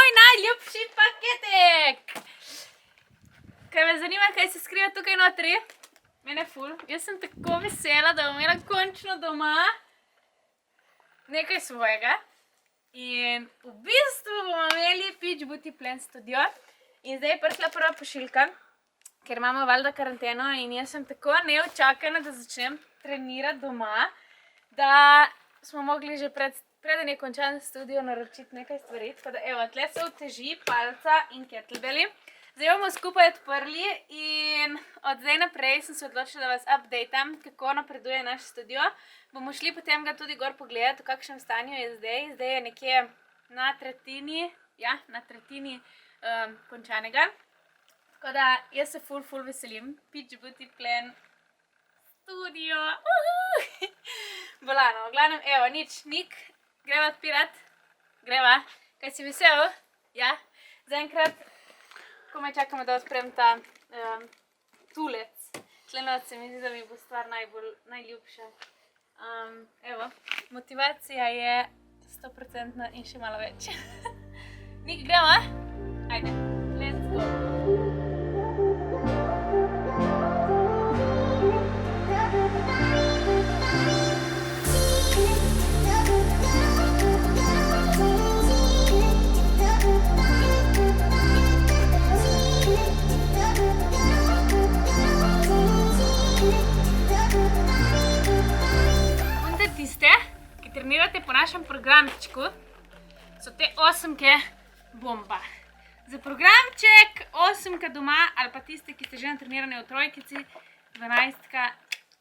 moj najljubši paketek. Kaj me zanima, kaj se skriva tukaj notri? Mene ful. Jaz sem tako vesela, da bom imela končno doma nekaj svojega. In v bistvu bomo imeli Peach Beauty Plan Studio. In zdaj je prišla prva pošiljka, ker imamo valjda karanteno in jaz sem tako neočakana, da začnem trenirati doma, da smo mogli že preden je končan studio naročiti nekaj stvari. Tako da evo, tle so uteži, palca in kettlebelli. Zdaj bomo skupaj odprli in od zdaj naprej sem se odločila, da vas updatam, kako napreduje naš studio. Bomo šli potem ga tudi gor pogledati, v kakšnem stanju je zdaj. Zdaj je nekje na tretjini končanega. Tako da jaz se ful veselim. Peach Beauty Plan Studio. Bolano, v glavnem, evo, Nik, greva odpirat. Greva. Kaj si vesel? Ja. Zaenkrat komaj čakamo, da odprem ta tulec. Tlenot se mi zdi, da mi bo stvar najljubša. Evo, motivacija je 100% in še malo več. Nik, gremo? Ajde, let's go. Trenirate po našem programčku, so te 8-ke bomba. Za programček 8-ka doma ali pa tiste, ki ste že natrenirani v trojkici, 12-ka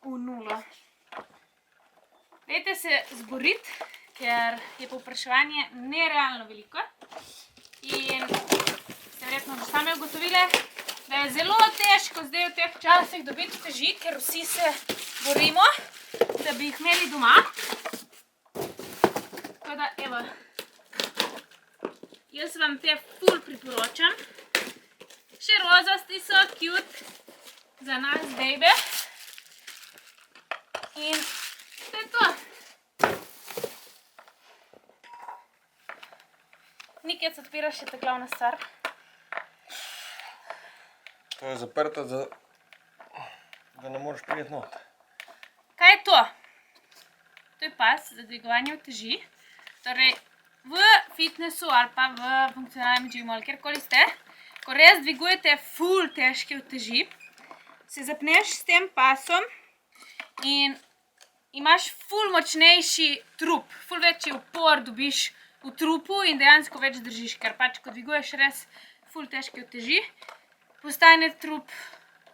v nulo. Dajte se zboriti, ker je povpraševanje nerealno veliko in ste verjetno že same ugotovile, da je zelo težko zdaj v teh časih dobiti uteži, ker vsi se borimo, da bi jih imeli doma. Tako da, evo, jaz vam te ful priporočam. Še rozasti so, cute, za nas, baby. In to je to. Nikec odpira še ta glavna stvar. To je zaprto, da ne moreš priti not. Kaj je to? To je pas za dvigovanje uteži. Torej, v fitnessu ali pa v funkcionalnem gymu ali kjerkoli ste, ko res dvigujete ful težke uteži, se zapneš s tem pasom in imaš ful močnejši trup, ful večji upor dobiš v trupu in dejansko več držiš, ker pač, ko dviguješ res ful težke uteži, postane trup,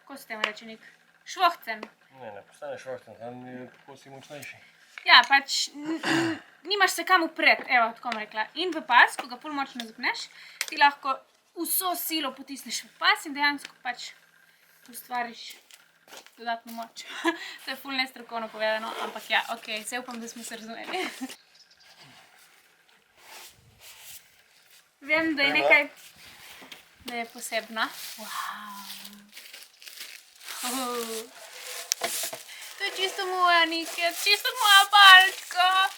kako se temu reče, Nik, švohcen. Ne postane švohcen, tako si močnejši. Ja, pač nimaš se kam upret, evo, tako bom rekla. In v pas, ko ga ful močno zapneš, ti lahko vso silo potisneš v pas in dejansko pač ustvariš dodatno moč. To je ful nestrokovno povedano, ampak ja, okej, se upam, da smo se razumeli. Vem, da je nekaj, da je posebno. To je čisto moja, Nikec, čisto moja palčka.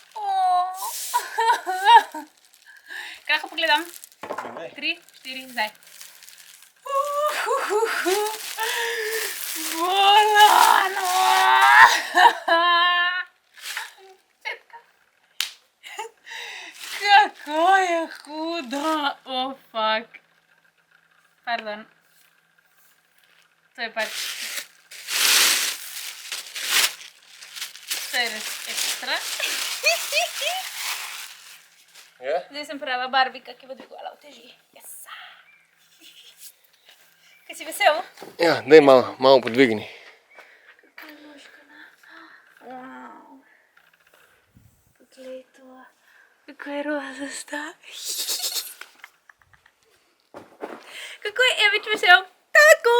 Kaj lahko pogledam? 3, 4, zdaj. Bolano! Kako je hudo, fuck. Pardon. To je pač... To je res ekstra. Zdaj sem prava Barbika, ki bo dvigovala uteži. Kaj si vesel? Ja, daj malo podvigni. Kako je loškana. Wow. Poglej to. Kako je rozasta. Kako je Evič vesel? Tako!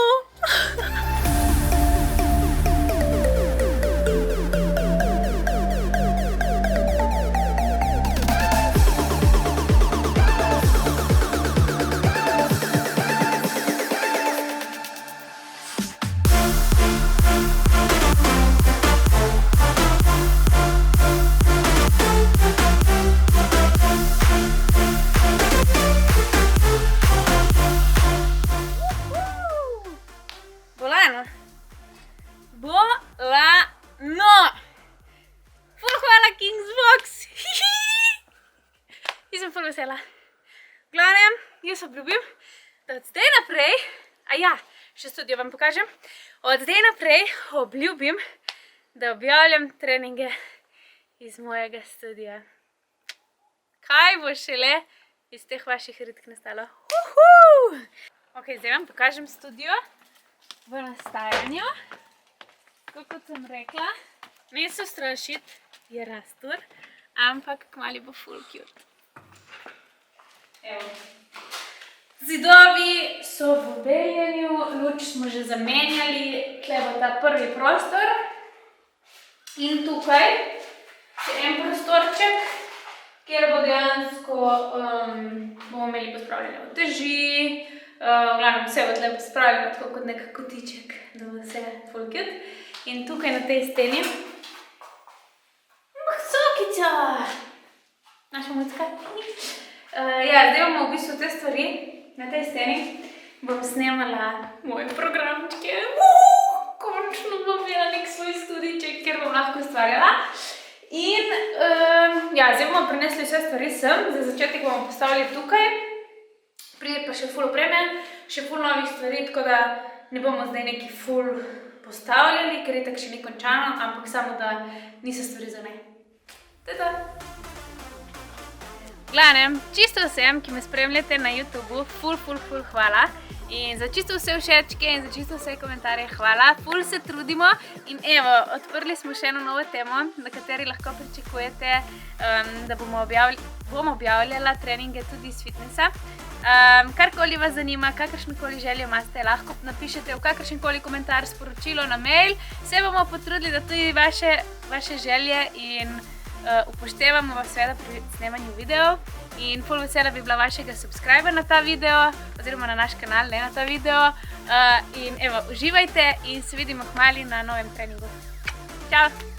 sem ful vesela. V glavnem, jaz obljubim, da od zdaj naprej, še studio vam pokažem, od zdaj naprej obljubim, da objavljam treninge iz mojega studija. Kaj bo šele iz teh vaših ritk nastalo? Ok, zdaj vam pokažem studio v nastajanju. Tako kot sem rekla, ne se strašiti, je rastur, ampak kmalu bo ful cute. Evo. Zidovi so v beljenju, luč smo že zamenjali, tle bo ta prvi prostor. In tukaj je en prostorček, kjer bo dejansko bomo imeli pospravljene uteži, v glavnem vse bo tle pospravljeno tako kot nek kotiček, da bo vse ful cute. In tukaj na tej steni sokica! Naša mucka. Zdaj bomo v bistvu te stvari na tej steni bom snemala moje programčke. Končno bom imela nek svoj studiček, kjer bom lahko ustvarjala. In zdaj bomo prinesli vse stvari sem, za začetek bomo postavili tukaj. Pride pa še ful opreme, še ful novih stvari, tako da ne bomo zdaj neki ful postavljali, ker je tako še ni končano, ampak samo da niso stvari za ne. To je to. V glavnem, čisto vsem, ki me spremljate na YouTubeu, ful hvala. In za čisto vse všečke in za čisto vse komentarje hvala. Ful se trudimo in evo, odprli smo še eno novo temo, na kateri lahko pričakujete, da bomo objavljala treninge tudi iz fitnessa. Karkoli vas zanima, kakršnokoli željo imate, lahko napišete v kakršenkoli komentar, sporočilo na mail. Se bomo potrudili, da tudi vaše želje in upoštevamo vas seveda pri snemanju videov. In ful vesela bi bila vašega subscriba na ta video, oziroma na naš kanal, ne na ta video. In evo, uživajte in se vidimo kmalu na novem treningu. Čau!